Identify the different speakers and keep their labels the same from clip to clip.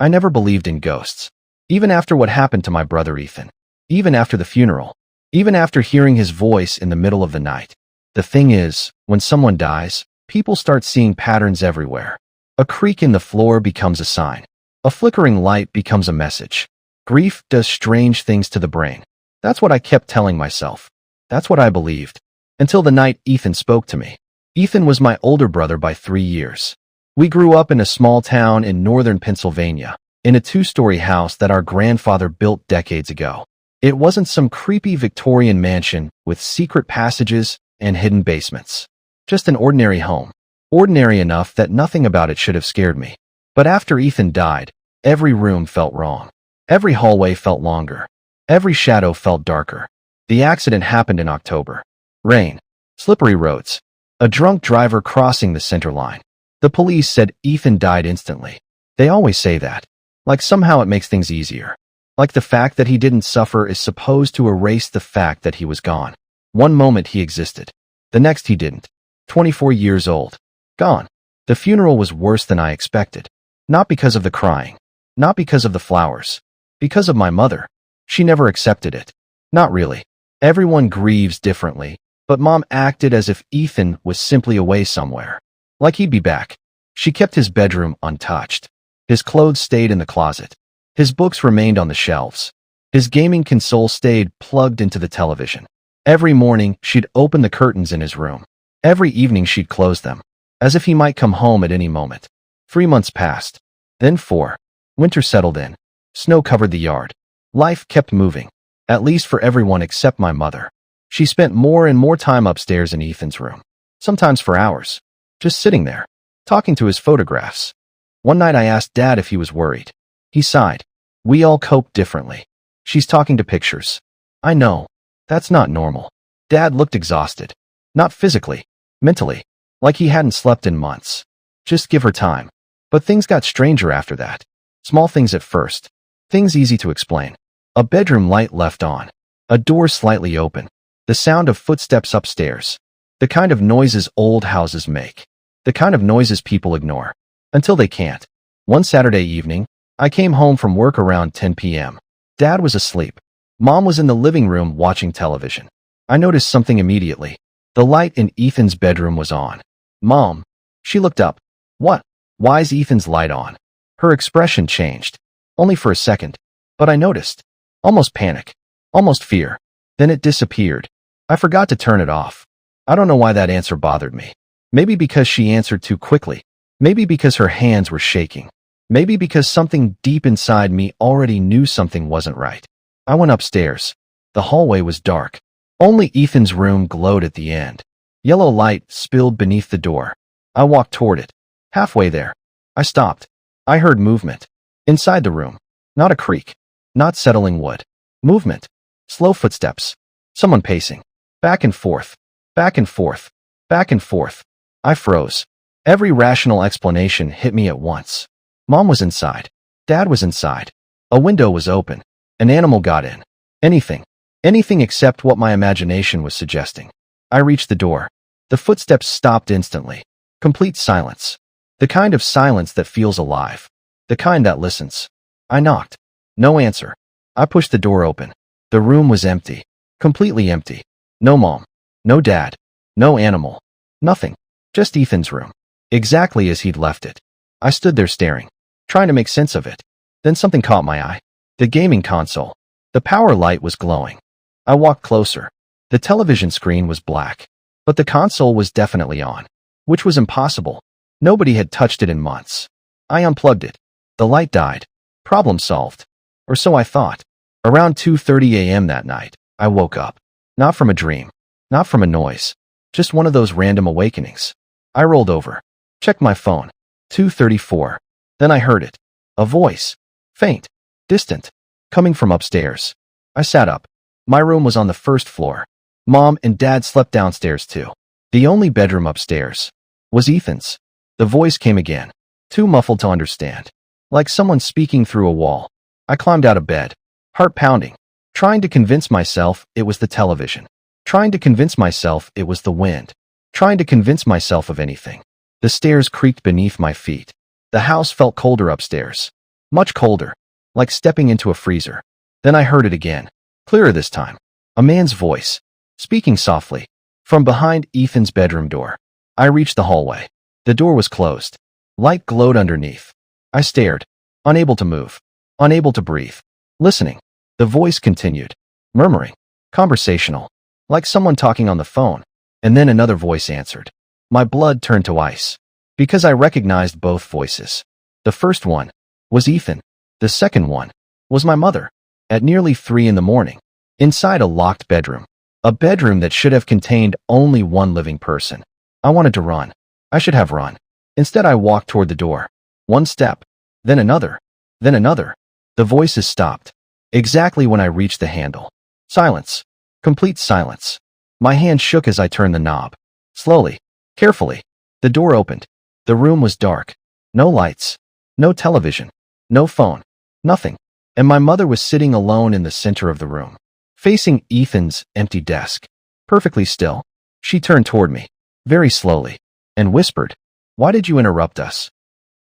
Speaker 1: I never believed in ghosts. Even after what happened to my brother Ethan. Even after the funeral. Even after hearing his voice in the middle of the night. The thing is, when someone dies, people start seeing patterns everywhere. A creak in the floor becomes a sign. A flickering light becomes a message. Grief does strange things to the brain. That's what I kept telling myself. That's what I believed. Until the night Ethan spoke to me. Ethan was my older brother by 3 years. We grew up in a small town in northern Pennsylvania, in a 2-story house that our grandfather built decades ago. It wasn't some creepy Victorian mansion with secret passages and hidden basements. Just an ordinary home. Ordinary enough that nothing about it should have scared me. But after Ethan died, every room felt wrong. Every hallway felt longer. Every shadow felt darker. The accident happened in October. Rain. Slippery roads. A drunk driver crossing the center line. The police said Ethan died instantly. They always say that. Like somehow it makes things easier. Like the fact that he didn't suffer is supposed to erase the fact that he was gone. One moment he existed. The next he didn't. 24 years old. Gone. The funeral was worse than I expected. Not because of the crying. Not because of the flowers. Because of my mother. She never accepted it. Not really. Everyone grieves differently, but Mom acted as if Ethan was simply away somewhere. Like he'd be back. She kept his bedroom untouched. His clothes stayed in the closet. His books remained on the shelves. His gaming console stayed plugged into the television. Every morning, she'd open the curtains in his room. Every evening she'd close them, as if he might come home at any moment. 3 months passed. Then 4. Winter settled in. Snow covered the yard. Life kept moving. At least for everyone except my mother. She spent more and more time upstairs in Ethan's room. Sometimes for hours. Just sitting there. Talking to his photographs. One night I asked Dad if he was worried. He sighed. We all cope differently. She's talking to pictures. I know. That's not normal. Dad looked exhausted. Not physically. Mentally. Like he hadn't slept in months. Just give her time. But things got stranger after that. Small things at first. Things easy to explain. A bedroom light left on. A door slightly open. The sound of footsteps upstairs. The kind of noises old houses make. The kind of noises people ignore. Until they can't. One Saturday evening, I came home from work around 10 p.m. Dad was asleep. Mom was in the living room watching television. I noticed something immediately. The light in Ethan's bedroom was on. Mom. She looked up. What? Why's Ethan's light on? Her expression changed. Only for a second. But I noticed. Almost panic. Almost fear. Then it disappeared. I forgot to turn it off. I don't know why that answer bothered me. Maybe because she answered too quickly. Maybe because her hands were shaking. Maybe because something deep inside me already knew something wasn't right. I went upstairs. The hallway was dark. Only Ethan's room glowed at the end. Yellow light spilled beneath the door. I walked toward it. Halfway there, I stopped. I heard movement. Inside the room. Not a creak. Not settling wood. Movement. Slow footsteps. Someone pacing. Back and forth. Back and forth. Back and forth. I froze. Every rational explanation hit me at once. Mom was inside. Dad was inside. A window was open. An animal got in. Anything. Anything except what my imagination was suggesting. I reached the door. The footsteps stopped instantly. Complete silence. The kind of silence that feels alive. The kind that listens. I knocked. No answer. I pushed the door open. The room was empty. Completely empty. No mom. No dad. No animal. Nothing. Just Ethan's room. Exactly as he'd left it. I stood there staring, trying to make sense of it. Then something caught my eye. The gaming console. The power light was glowing. I walked closer. The television screen was black. But the console was definitely on. Which was impossible. Nobody had touched it in months. I unplugged it. The light died. Problem solved. Or so I thought. Around 2:30 a.m. that night, I woke up. Not from a dream. Not from a noise. Just one of those random awakenings. I rolled over. Checked my phone. 2:34. Then I heard it. A voice. Faint. Distant. Coming from upstairs. I sat up. My room was on the first floor. Mom and Dad slept downstairs too. The only bedroom upstairs was Ethan's. The voice came again. Too muffled to understand. Like someone speaking through a wall. I climbed out of bed. Heart pounding. Trying to convince myself it was the television. Trying to convince myself it was the wind. Trying to convince myself of anything. The stairs creaked beneath my feet. The house felt colder upstairs. Much colder. Like stepping into a freezer. Then I heard it again. Clearer this time. A man's voice. Speaking softly. From behind Ethan's bedroom door. I reached the hallway. The door was closed. Light glowed underneath. I stared. Unable to move. Unable to breathe. Listening. The voice continued. Murmuring. Conversational. Like someone talking on the phone. And then another voice answered. My blood turned to ice. Because I recognized both voices. The first one was Ethan. The second one was my mother. At nearly 3 in the morning. Inside a locked bedroom. A bedroom that should have contained only one living person. I wanted to run. I should have run. Instead, I walked toward the door. One step. Then another. Then another. The voices stopped. Exactly when I reached the handle. Silence. Complete silence. My hand shook as I turned the knob. Slowly. Carefully. The door opened. The room was dark. No lights. No television. No phone. Nothing. And my mother was sitting alone in the center of the room. Facing Ethan's empty desk. Perfectly still. She turned toward me. Very slowly. And whispered. Why did you interrupt us?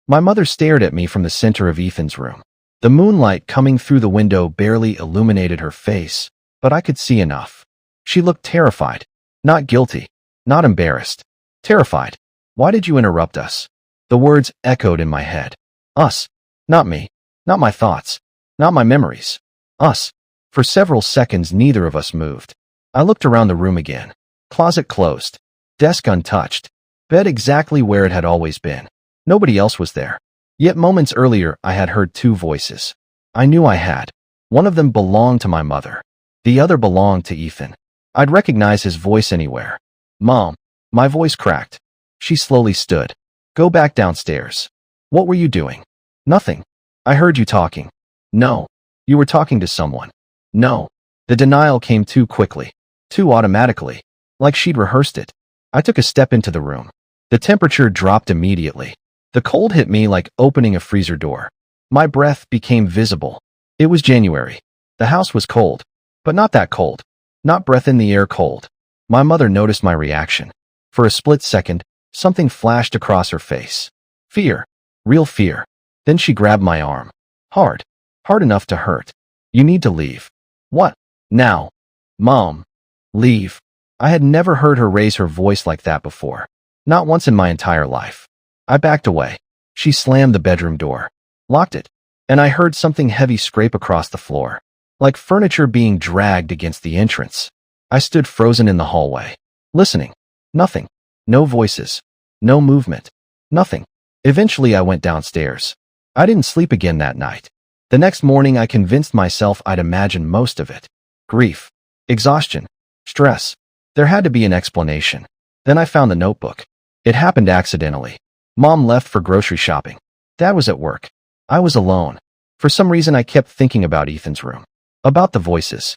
Speaker 1: My mother stared at me from the center of Ethan's room. The moonlight coming through the window barely illuminated her face, but I could see enough. She looked terrified. Not guilty. Not embarrassed. Terrified. Why did you interrupt us? The words echoed in my head. Us. Not me. Not my thoughts. Not my memories. Us. For several seconds, neither of us moved. I looked around the room again. Closet closed. Desk untouched. Bed exactly where it had always been. Nobody else was there. Yet moments earlier, I had heard 2 voices. I knew I had. One of them belonged to my mother. The other belonged to Ethan. I'd recognize his voice anywhere. Mom. My voice cracked. She slowly stood. Go back downstairs. What were you doing? Nothing. I heard you talking. No. You were talking to someone. No. The denial came too quickly. Too automatically. Like she'd rehearsed it. I took a step into the room. The temperature dropped immediately. The cold hit me like opening a freezer door. My breath became visible. It was January. The house was cold. But not that cold. Not breath in the air cold. My mother noticed my reaction. For a split second, something flashed across her face. Fear. Real fear. Then she grabbed my arm. Hard. Hard enough to hurt. You need to leave. What? Now? Mom. Leave. I had never heard her raise her voice like that before. Not once in my entire life. I backed away. She slammed the bedroom door. Locked it. And I heard something heavy scrape across the floor. Like furniture being dragged against the entrance. I stood frozen in the hallway. Listening. Nothing. No voices. No movement. Nothing. Eventually I went downstairs. I didn't sleep again that night. The next morning I convinced myself I'd imagined most of it. Grief. Exhaustion. Stress. There had to be an explanation. Then I found the notebook. It happened accidentally. Mom left for grocery shopping. Dad was at work. I was alone. For some reason I kept thinking about Ethan's room. About the voices.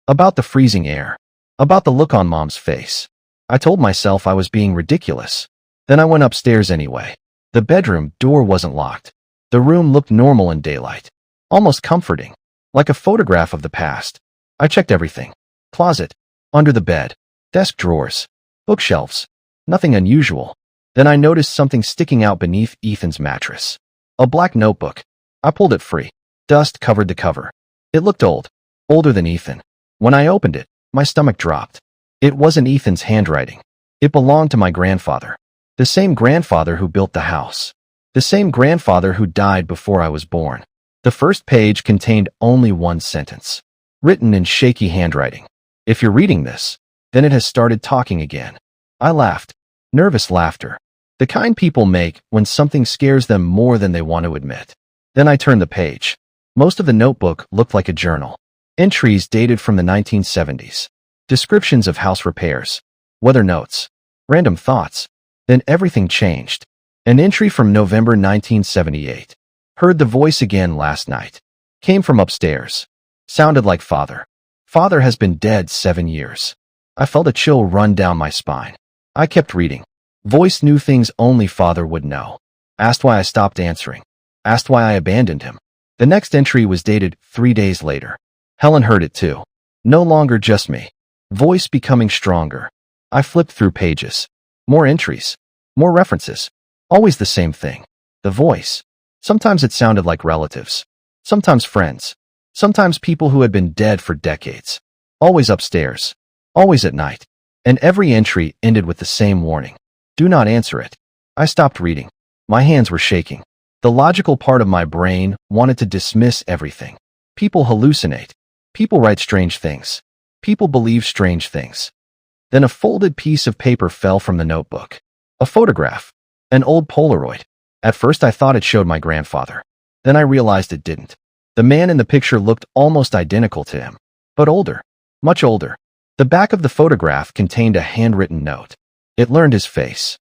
Speaker 1: About the freezing air. About the look on Mom's face. I told myself I was being ridiculous. Then I went upstairs anyway. The bedroom door wasn't locked. The room looked normal in daylight. Almost comforting. Like a photograph of the past. I checked everything. Closet. Under the bed. Desk drawers. Bookshelves. Nothing unusual. Then I noticed something sticking out beneath Ethan's mattress. A black notebook. I pulled it free. Dust covered the cover. It looked old. Older than Ethan. When I opened it, my stomach dropped. It wasn't Ethan's handwriting. It belonged to my grandfather. The same grandfather who built the house. The same grandfather who died before I was born. The first page contained only one sentence. Written in shaky handwriting. If you're reading this, then it has started talking again. I laughed. Nervous laughter. The kind people make when something scares them more than they want to admit. Then I turned the page. Most of the notebook looked like a journal. Entries dated from the 1970s. Descriptions of house repairs. Weather notes. Random thoughts. Then everything changed. An entry from November 1978. Heard the voice again last night. Came from upstairs. Sounded like father. Father has been dead 7 years. I felt a chill run down my spine. I kept reading. Voice knew things only father would know. Asked why I stopped answering. Asked why I abandoned him. The next entry was dated 3 days later. Helen heard it too. No longer just me. Voice becoming stronger. I flipped through pages. More entries. More references. Always the same thing. The voice. Sometimes it sounded like relatives. Sometimes friends. Sometimes people who had been dead for decades. Always upstairs. Always at night. And every entry ended with the same warning. Do not answer it. I stopped reading. My hands were shaking. The logical part of my brain wanted to dismiss everything. People hallucinate. People write strange things. People believe strange things. Then a folded piece of paper fell from the notebook. A photograph. An old Polaroid. At first I thought it showed my grandfather. Then I realized it didn't. The man in the picture looked almost identical to him, but older. Much older. The back of the photograph contained a handwritten note. It learned his face.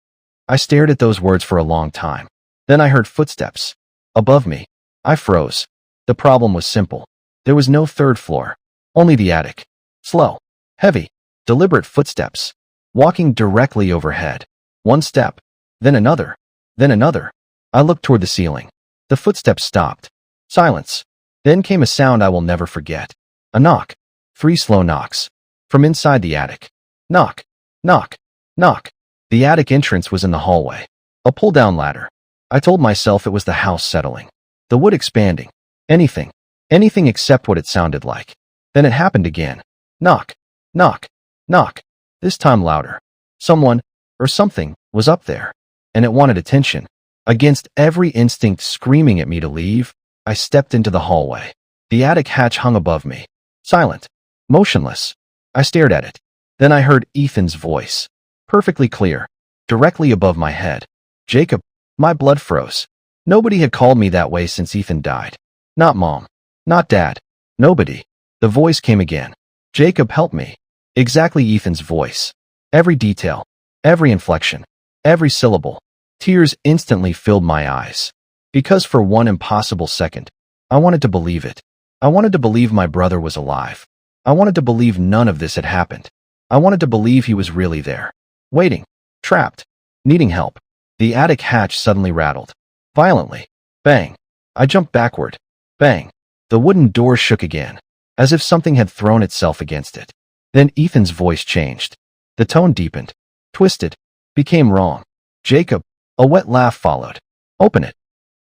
Speaker 1: I stared at those words for a long time. Then I heard footsteps. Above me. I froze. The problem was simple. There was no third floor. Only the attic. Slow. Heavy. Deliberate footsteps. Walking directly overhead. One step. Then another. Then another. I looked toward the ceiling. The footsteps stopped. Silence. Then came a sound I will never forget. A knock. 3 slow knocks. From inside the attic. Knock. Knock. Knock. The attic entrance was in the hallway. A pull-down ladder. I told myself it was the house settling. The wood expanding. Anything. Anything except what it sounded like. Then it happened again. Knock. Knock. Knock. This time louder. Someone, or something, was up there. And it wanted attention. Against every instinct screaming at me to leave, I stepped into the hallway. The attic hatch hung above me. Silent. Motionless. I stared at it. Then I heard Ethan's voice. Perfectly clear. Directly above my head. Jacob. My blood froze. Nobody had called me that way since Ethan died. Not Mom. Not Dad. Nobody. The voice came again. Jacob, help me. Exactly Ethan's voice. Every detail. Every inflection. Every syllable. Tears instantly filled my eyes. Because for one impossible second, I wanted to believe it. I wanted to believe my brother was alive. I wanted to believe none of this had happened. I wanted to believe he was really there. Waiting. Trapped. Needing help. The attic hatch suddenly rattled. Violently. Bang. I jumped backward. Bang. The wooden door shook again, as if something had thrown itself against it. Then Ethan's voice changed. The tone deepened. Twisted. Became wrong. Jacob. A wet laugh followed. Open it.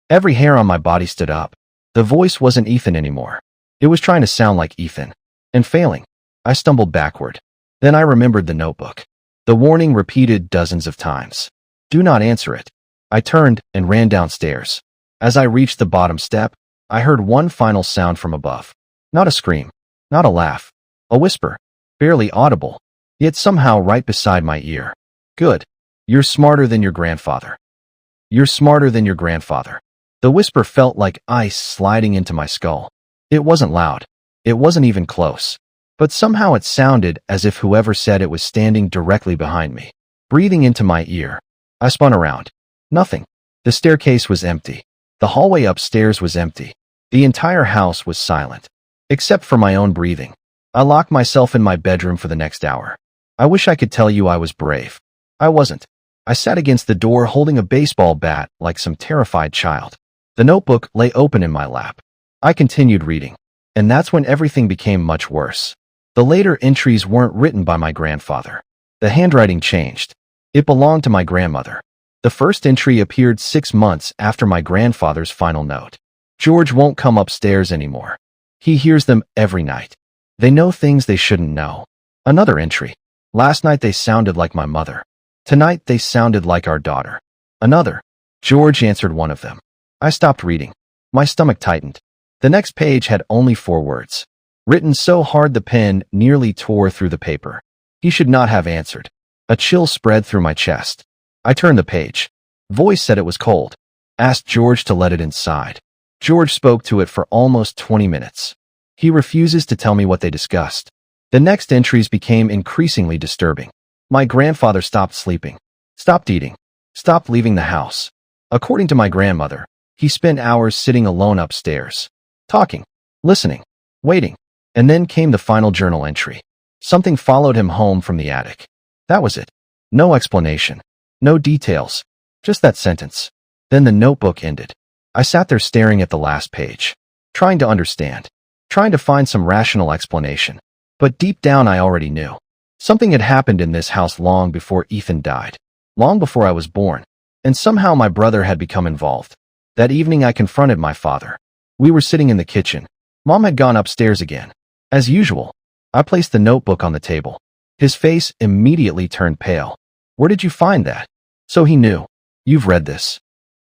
Speaker 1: Every hair on my body stood up. The voice wasn't Ethan anymore. It was trying to sound like Ethan. And failing. I stumbled backward. Then I remembered the notebook. The warning repeated dozens of times. Do not answer it. I turned and ran downstairs. As I reached the bottom step, I heard one final sound from above. Not a scream. Not a laugh. A whisper. Barely audible. Yet somehow right beside my ear. Good. You're smarter than your grandfather. You're smarter than your grandfather. The whisper felt like ice sliding into my skull. It wasn't loud. It wasn't even close. But somehow it sounded as if whoever said it was standing directly behind me, breathing into my ear. I spun around. Nothing. The staircase was empty. The hallway upstairs was empty. The entire house was silent. Except for my own breathing. I locked myself in my bedroom for the next hour. I wish I could tell you I was brave. I wasn't. I sat against the door holding a baseball bat like some terrified child. The notebook lay open in my lap. I continued reading. And that's when everything became much worse. The later entries weren't written by my grandfather. The handwriting changed. It belonged to my grandmother. The first entry appeared 6 months after my grandfather's final note. George won't come upstairs anymore. He hears them every night. They know things they shouldn't know. Another entry. Last night they sounded like my mother. Tonight they sounded like our daughter. Another. George answered one of them. I stopped reading. My stomach tightened. The next page had only 4 words. Written so hard the pen nearly tore through the paper. He should not have answered. A chill spread through my chest. I turned the page. Voice said it was cold. Asked George to let it inside. George spoke to it for almost 20 minutes. He refuses to tell me what they discussed. The next entries became increasingly disturbing. My grandfather stopped sleeping. Stopped eating. Stopped leaving the house. According to my grandmother, he spent hours sitting alone upstairs. Talking. Listening. Waiting. And then came the final journal entry. Something followed him home from the attic. That was it. No explanation. No details. Just that sentence. Then the notebook ended. I sat there staring at the last page. Trying to understand. Trying to find some rational explanation. But deep down I already knew. Something had happened in this house long before Ethan died. Long before I was born. And somehow my brother had become involved. That evening I confronted my father. We were sitting in the kitchen. Mom had gone upstairs again. As usual, I placed the notebook on the table. His face immediately turned pale. Where did you find that? So he knew. You've read this.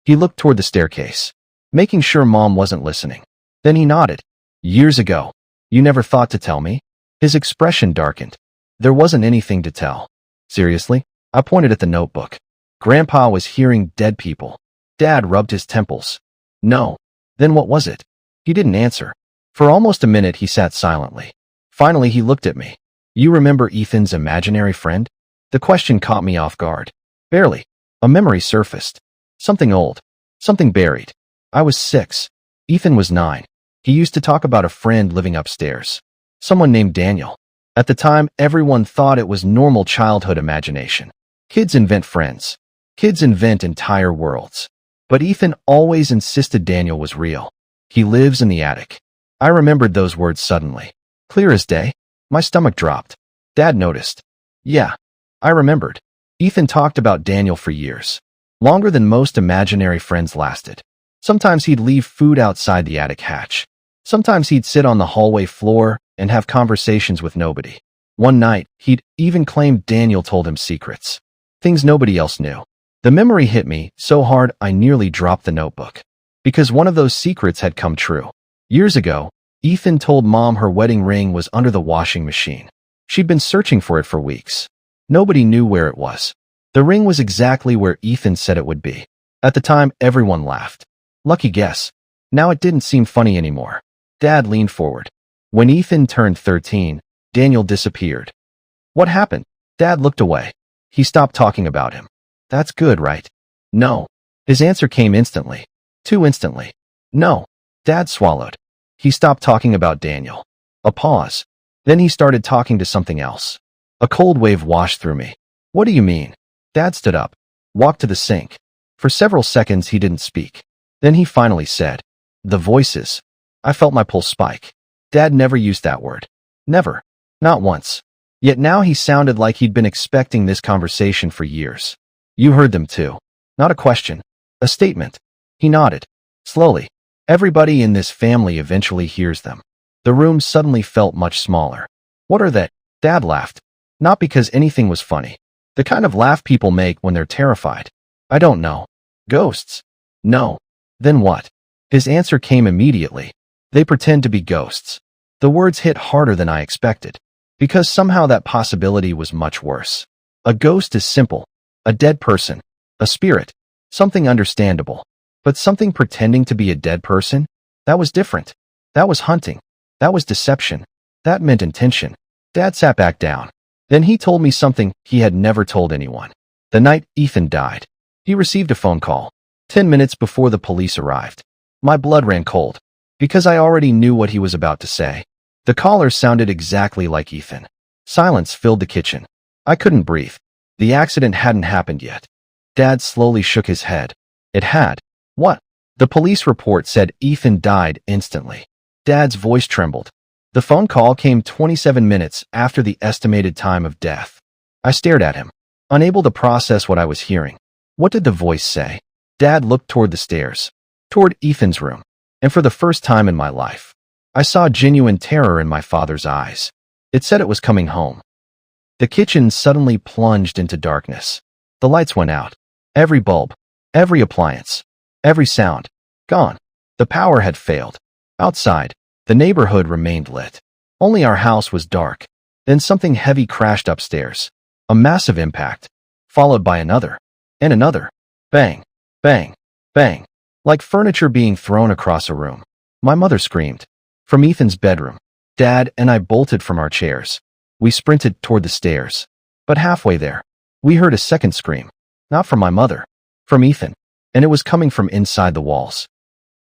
Speaker 1: He looked toward the staircase, making sure Mom wasn't listening. Then he nodded. Years ago. You never thought to tell me? His expression darkened. There wasn't anything to tell. Seriously? I pointed at the notebook. Grandpa was hearing dead people. Dad rubbed his temples. No. Then what was it? He didn't answer. For almost a minute he sat silently. Finally he looked at me. You remember Ethan's imaginary friend? The question caught me off guard. Barely. A memory surfaced. Something old. Something buried. I was 6. Ethan was 9. He used to talk about a friend living upstairs. Someone named Daniel. At the time, everyone thought it was normal childhood imagination. Kids invent friends. Kids invent entire worlds. But Ethan always insisted Daniel was real. He lives in the attic. I remembered those words suddenly. Clear as day. My stomach dropped. Dad noticed. Yeah. I remembered. Ethan talked about Daniel for years. Longer than most imaginary friends lasted. Sometimes he'd leave food outside the attic hatch. Sometimes he'd sit on the hallway floor and have conversations with nobody. One night, he'd even claimed Daniel told him secrets. Things nobody else knew. The memory hit me so hard I nearly dropped the notebook. Because one of those secrets had come true. Years ago, Ethan told Mom her wedding ring was under the washing machine. She'd been searching for it for weeks. Nobody knew where it was. The ring was exactly where Ethan said it would be. At the time, everyone laughed. Lucky guess. Now it didn't seem funny anymore. Dad leaned forward. When Ethan turned 13, Daniel disappeared. What happened? Dad looked away. He stopped talking about him. That's good, right? No. His answer came instantly. Too instantly. No. Dad swallowed. He stopped talking about Daniel. A pause. Then he started talking to something else. A cold wave washed through me. What do you mean? Dad stood up, walked to the sink. For several seconds he didn't speak. Then he finally said, the voices. I felt my pulse spike. Dad never used that word. Never. Not once. Yet now he sounded like he'd been expecting this conversation for years. You heard them too. Not a question. A statement. He nodded. Slowly. Everybody in this family eventually hears them. The room suddenly felt much smaller. What are they? Dad laughed. Not because anything was funny. The kind of laugh people make when they're terrified. I don't know. Ghosts? No. Then what? His answer came immediately. They pretend to be ghosts. The words hit harder than I expected. Because somehow that possibility was much worse. A ghost is simple. A dead person. A spirit. Something understandable. But something pretending to be a dead person? That was different. That was hunting. That was deception. That meant intention. Dad sat back down. Then he told me something he had never told anyone. The night Ethan died, he received a phone call. 10 minutes before the police arrived. My blood ran cold. Because I already knew what he was about to say. The caller sounded exactly like Ethan. Silence filled the kitchen. I couldn't breathe. The accident hadn't happened yet. Dad slowly shook his head. It had. What? The police report said Ethan died instantly. Dad's voice trembled. The phone call came 27 minutes after the estimated time of death. I stared at him, unable to process what I was hearing. What did the voice say? Dad looked toward the stairs, toward Ethan's room, and for the first time in my life, I saw genuine terror in my father's eyes. It said it was coming home. The kitchen suddenly plunged into darkness. The lights went out. Every bulb, every appliance, every sound, gone. The power had failed. Outside, the neighborhood remained lit. Only our house was dark. Then something heavy crashed upstairs. A massive impact, followed by another, and another. Bang, bang, bang, like furniture being thrown across a room. My mother screamed. From Ethan's bedroom, Dad and I bolted from our chairs. We sprinted toward the stairs. But halfway there, we heard a second scream. Not from my mother, from Ethan, and it was coming from inside the walls.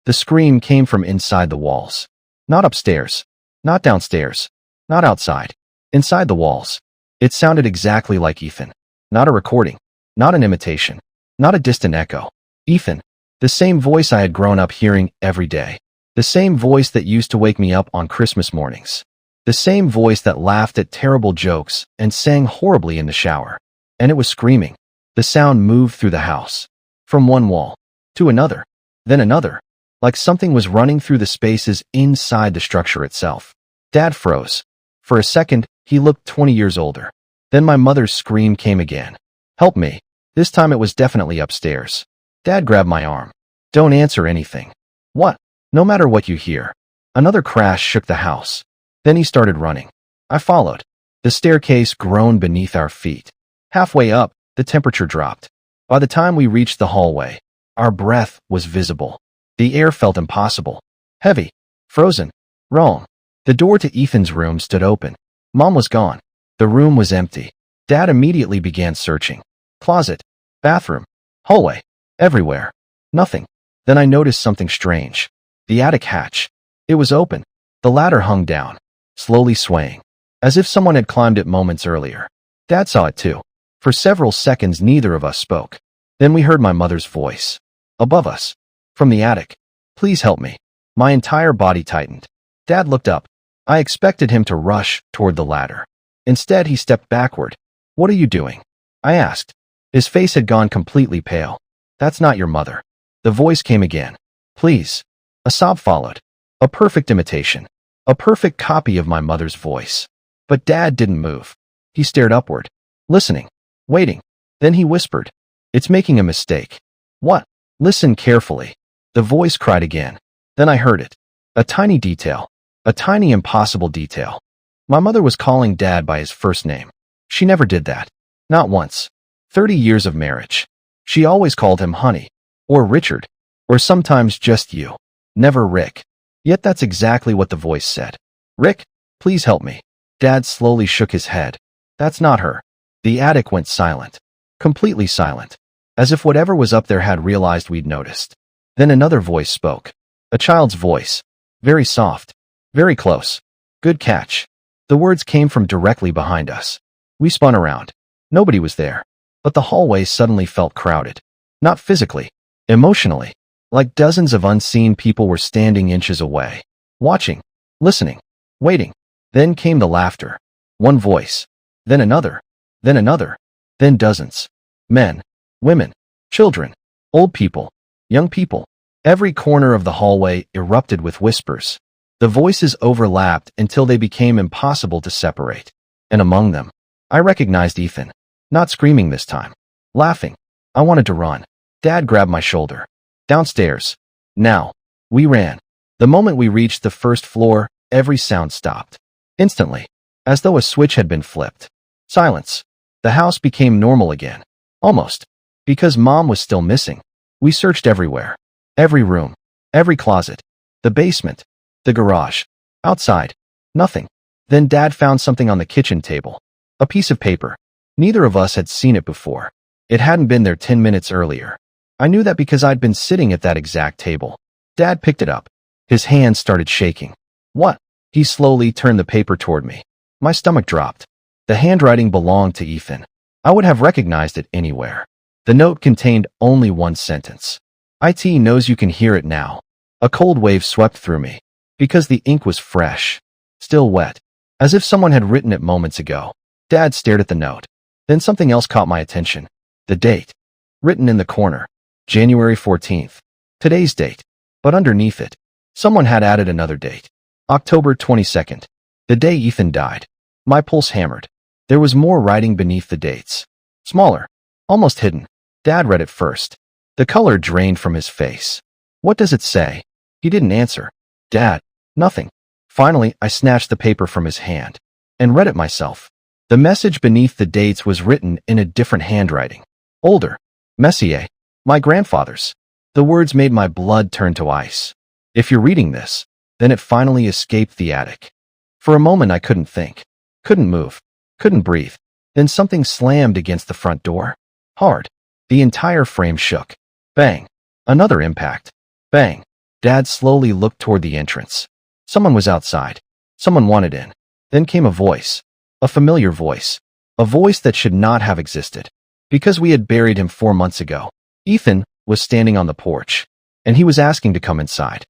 Speaker 1: The scream came from inside the walls. Not upstairs, not downstairs, not outside. Inside the walls. It sounded exactly like Ethan. Not a recording, not an imitation, not a distant echo. Ethan, the same voice I had grown up hearing every day. The same voice that used to wake me up on Christmas mornings. The same voice that laughed at terrible jokes and sang horribly in the shower. And it was screaming. The sound moved through the house. From one wall to another. Then another, like something was running through the spaces inside the structure itself. Dad froze. For a second, he looked 20 years older. Then my mother's scream came again. Help me. This time it was definitely upstairs. Dad grabbed my arm. Don't answer anything. What? No matter what you hear. Another crash shook the house. Then he started running. I followed. The staircase groaned beneath our feet. Halfway up, the temperature dropped. By the time we reached the hallway, our breath was visible. The air felt impossible. Heavy. Frozen. Wrong. The door to Ethan's room stood open. Mom was gone. The room was empty. Dad immediately began searching. Closet. Bathroom. Hallway. Everywhere. Nothing. Then I noticed something strange. The attic hatch. It was open. The ladder hung down, slowly swaying, as if someone had climbed it moments earlier. Dad saw it too. For several seconds, neither of us spoke. Then we heard my mother's voice. Above us. From the attic. Please help me. My entire body tightened. Dad looked up. I expected him to rush toward the ladder. Instead, he stepped backward. What are you doing? I asked. His face had gone completely pale. That's not your mother. The voice came again. Please. A sob followed. A perfect imitation. A perfect copy of my mother's voice. But Dad didn't move. He stared upward. Listening. Waiting. Then he whispered. It's making a mistake. What? Listen carefully. The voice cried again. Then I heard it. A tiny detail. A tiny impossible detail. My mother was calling Dad by his first name. She never did that. Not once. 30 years of marriage. She always called him Honey. Or Richard. Or sometimes just you. Never Rick. Yet that's exactly what the voice said. Rick, please help me. Dad slowly shook his head. That's not her. The attic went silent. Completely silent. As if whatever was up there had realized we'd noticed. Then another voice spoke. A child's voice. Very soft. Very close. Good catch. The words came from directly behind us. We spun around. Nobody was there. But the hallway suddenly felt crowded. Not physically. Emotionally. Like dozens of unseen people were standing inches away. Watching. Listening. Waiting. Then came the laughter. One voice. Then another. Then another. Then dozens. Men. Women. Children. Old people. Young people. Every corner of the hallway erupted with whispers. The voices overlapped until they became impossible to separate. And among them, I recognized Ethan. Not screaming this time. Laughing. I wanted to run. Dad grabbed my shoulder. Downstairs. Now. We ran. The moment we reached the first floor, every sound stopped. Instantly. As though a switch had been flipped. Silence. The house became normal again. Almost. Because Mom was still missing. We searched everywhere. Every room. Every closet. The basement. The garage. Outside. Nothing. Then Dad found something on the kitchen table. A piece of paper. Neither of us had seen it before. It hadn't been there 10 minutes earlier. I knew that because I'd been sitting at that exact table. Dad picked it up. His hand started shaking. What? He slowly turned the paper toward me. My stomach dropped. The handwriting belonged to Ethan. I would have recognized it anywhere. The note contained only one sentence. "It knows you can hear it now." A cold wave swept through me. Because the ink was fresh. Still wet. As if someone had written it moments ago. Dad stared at the note. Then something else caught my attention. The date. Written in the corner. January 14th. Today's date. But underneath it, someone had added another date. October 22nd. The day Ethan died. My pulse hammered. There was more writing beneath the dates. Smaller. Almost hidden. Dad read it first. The color drained from his face. What does it say? He didn't answer. Dad. Nothing. Finally, I snatched the paper from his hand. And read it myself. The message beneath the dates was written in a different handwriting. Older. Messier. My grandfather's. The words made my blood turn to ice. If you're reading this, then it finally escaped the attic. For a moment I couldn't think. Couldn't move. Couldn't breathe. Then something slammed against the front door. Hard. The entire frame shook. Bang. Another impact. Bang. Dad slowly looked toward the entrance. Someone was outside. Someone wanted in. Then came a voice. A familiar voice. A voice that should not have existed. Because we had buried him 4 months ago. Ethan was standing on the porch. And he was asking to come inside.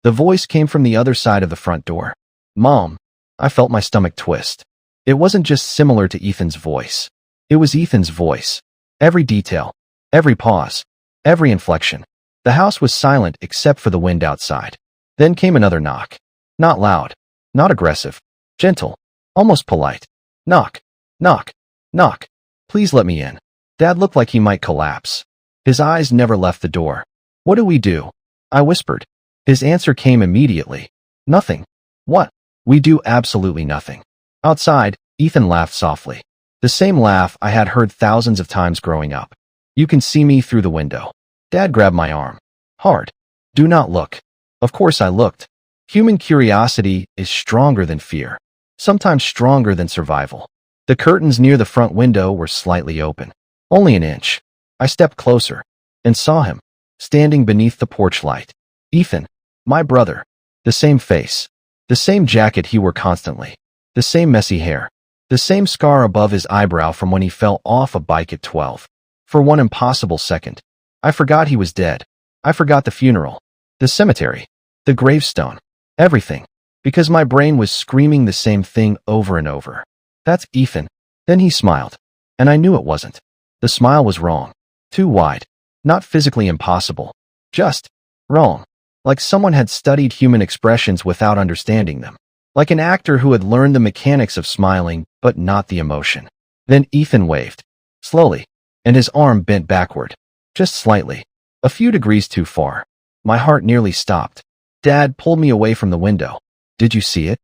Speaker 1: The voice came from the other side of the front door. Mom. I felt my stomach twist. It wasn't just similar to Ethan's voice. It was Ethan's voice. Every detail. Every pause. Every inflection. The house was silent except for the wind outside. Then came another knock. Not loud, not aggressive, gentle, almost polite. Knock, knock, knock. Please let me in. Dad looked like he might collapse. His eyes never left the door. What do we do? I whispered. His answer came immediately. Nothing. What? We do absolutely nothing. Outside, Ethan laughed softly. The same laugh I had heard thousands of times growing up. You can see me through the window. Dad grabbed my arm. Hard. Do not look. Of course I looked. Human curiosity is stronger than fear. Sometimes stronger than survival. The curtains near the front window were slightly open. Only an inch. I stepped closer and saw him, standing beneath the porch light. Ethan, my brother. The same face. The same jacket he wore constantly. The same messy hair. The same scar above his eyebrow from when he fell off a bike at 12. For one impossible second, I forgot he was dead. I forgot the funeral, the cemetery, the gravestone, everything, because my brain was screaming the same thing over and over. That's Ethan. Then he smiled, and I knew it wasn't. The smile was wrong. Too wide. Not physically impossible. Just wrong. Like someone had studied human expressions without understanding them. Like an actor who had learned the mechanics of smiling, but not the emotion. Then Ethan waved. Slowly. And his arm bent backward. Just slightly. A few degrees too far. My heart nearly stopped. Dad pulled me away from the window. Did you see it?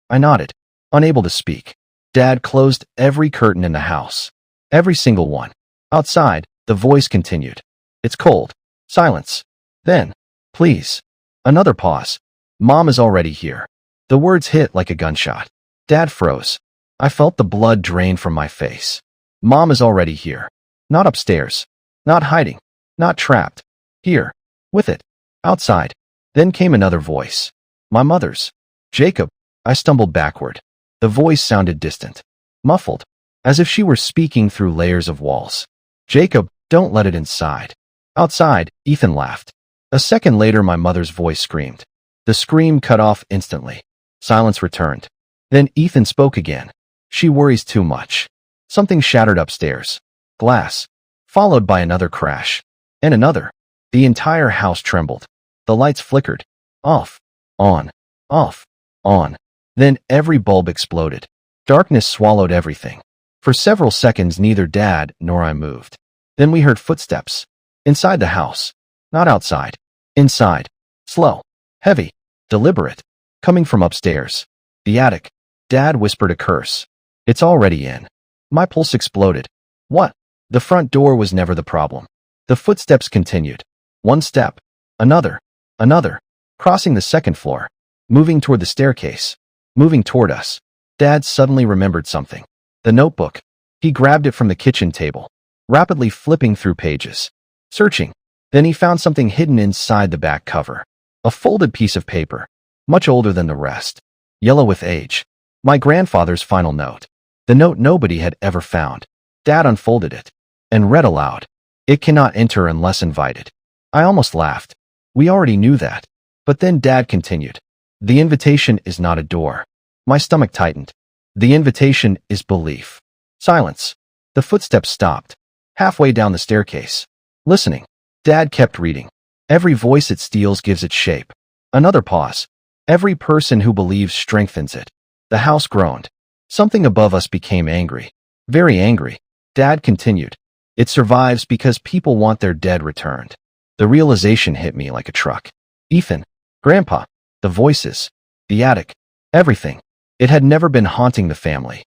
Speaker 1: I nodded, unable to speak. Dad closed every curtain in the house. Every single one. Outside, the voice continued. It's cold. Silence. Then, please. Another pause. Mom is already here. The words hit like a gunshot. Dad froze. I felt the blood drain from my face. Mom is already here. Not upstairs. Not hiding. Not trapped. Here. With it. Outside. Then came another voice. My mother's. Jacob. I stumbled backward. The voice sounded distant. Muffled. As if she were speaking through layers of walls. Jacob, don't let it inside. Outside, Ethan laughed. A second later, my mother's voice screamed. The scream cut off instantly. Silence returned. Then Ethan spoke again. She worries too much. Something shattered upstairs. Glass. Followed by another crash. And another. The entire house trembled. The lights flickered. Off. On. Off. On. Then every bulb exploded. Darkness swallowed everything. For several seconds, neither Dad nor I moved. Then we heard footsteps. Inside the house. Not outside. Inside. Slow. Heavy. Deliberate. Coming from upstairs. The attic. Dad whispered a curse. It's already in. My pulse exploded. What? The front door was never the problem. The footsteps continued. One step. Another. Another. Crossing the second floor. Moving toward the staircase. Moving toward us. Dad suddenly remembered something. The notebook. He grabbed it from the kitchen table. Rapidly flipping through pages. Searching. Then he found something hidden inside the back cover. A folded piece of paper. Much older than the rest. Yellow with age. My grandfather's final note. The note nobody had ever found. Dad unfolded it. And read aloud. It cannot enter unless invited. I almost laughed. We already knew that. But then Dad continued. The invitation is not a door. My stomach tightened. The invitation is belief. Silence. The footsteps stopped. Halfway down the staircase. Listening. Dad kept reading. Every voice it steals gives it shape. Another pause. Every person who believes strengthens it. The house groaned. Something above us became angry. Very angry. Dad continued. It survives because people want their dead returned. The realization hit me like a truck. Ethan. Grandpa. The voices. The attic. Everything. It had never been haunting the family.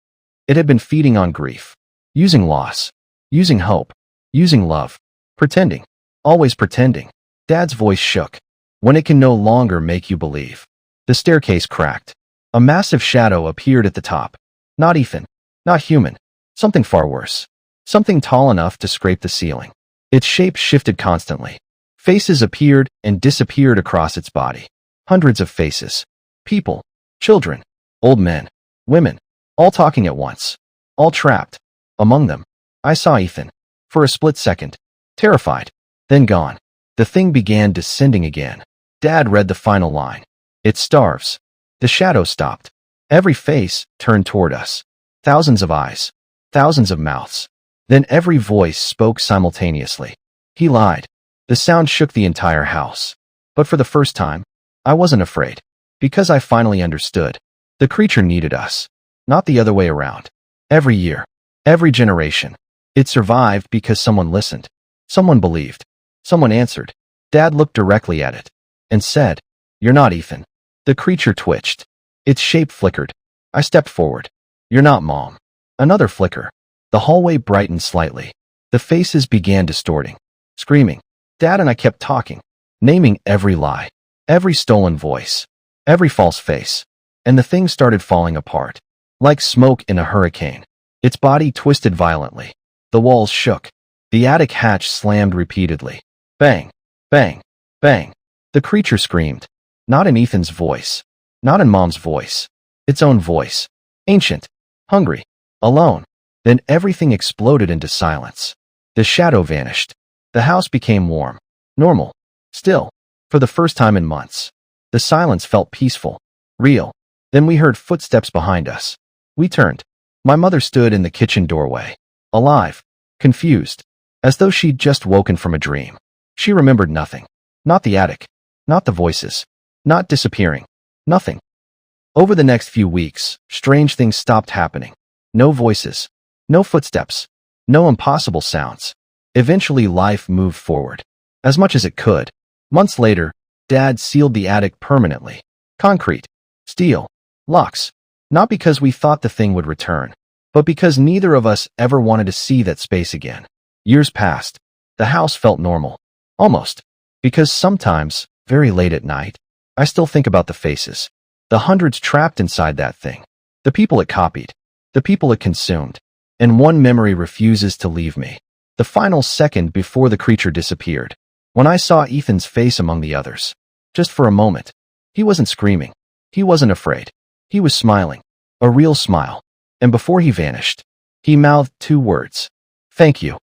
Speaker 1: It had been feeding on grief. Using loss. Using hope. Using love. Pretending. Always pretending. Dad's voice shook. When it can no longer make you believe. The staircase cracked. A massive shadow appeared at the top. Not Ethan. Not human. Something far worse. Something tall enough to scrape the ceiling. Its shape shifted constantly. Faces appeared and disappeared across its body. Hundreds of faces. People. Children. Old men. Women. All talking at once. All trapped. Among them, I saw Ethan. For a split second. Terrified. Then gone. The thing began descending again. Dad read the final line. It starves. The shadow stopped. Every face turned toward us. Thousands of eyes. Thousands of mouths. Then every voice spoke simultaneously. He lied. The sound shook the entire house. But for the first time, I wasn't afraid. Because I finally understood. The creature needed us. Not the other way around. Every year. Every generation. It survived because someone listened. Someone believed. Someone answered. Dad looked directly at it. And said, "You're not Ethan." The creature twitched. Its shape flickered. I stepped forward. "You're not Mom." Another flicker. The hallway brightened slightly. The faces began distorting. Screaming. Dad and I kept talking. Naming every lie. Every stolen voice. Every false face. And the thing started falling apart. Like smoke in a hurricane. Its body twisted violently. The walls shook. The attic hatch slammed repeatedly. Bang. Bang. Bang. The creature screamed. Not in Ethan's voice. Not in Mom's voice. Its own voice. Ancient. Hungry. Alone. Then everything exploded into silence. The shadow vanished. The house became warm. Normal. Still. For the first time in months. The silence felt peaceful. Real. Then we heard footsteps behind us. We turned. My mother stood in the kitchen doorway. Alive. Confused. As though she'd just woken from a dream. She remembered nothing. Not the attic. Not the voices. Not disappearing. Nothing. Over the next few weeks, strange things stopped happening. No voices. No footsteps. No impossible sounds. Eventually life moved forward. As much as it could. Months later, Dad sealed the attic permanently. Concrete. Steel. Locks. Not because we thought the thing would return, but because neither of us ever wanted to see that space again. Years passed. The house felt normal. Almost. Because sometimes, very late at night, I still think about the faces. The hundreds trapped inside that thing. The people it copied. The people it consumed. And one memory refuses to leave me. The final second before the creature disappeared. When I saw Ethan's face among the others. Just for a moment. He wasn't screaming. He wasn't afraid. He was smiling. A real smile. And before he vanished, he mouthed two words. "Thank you."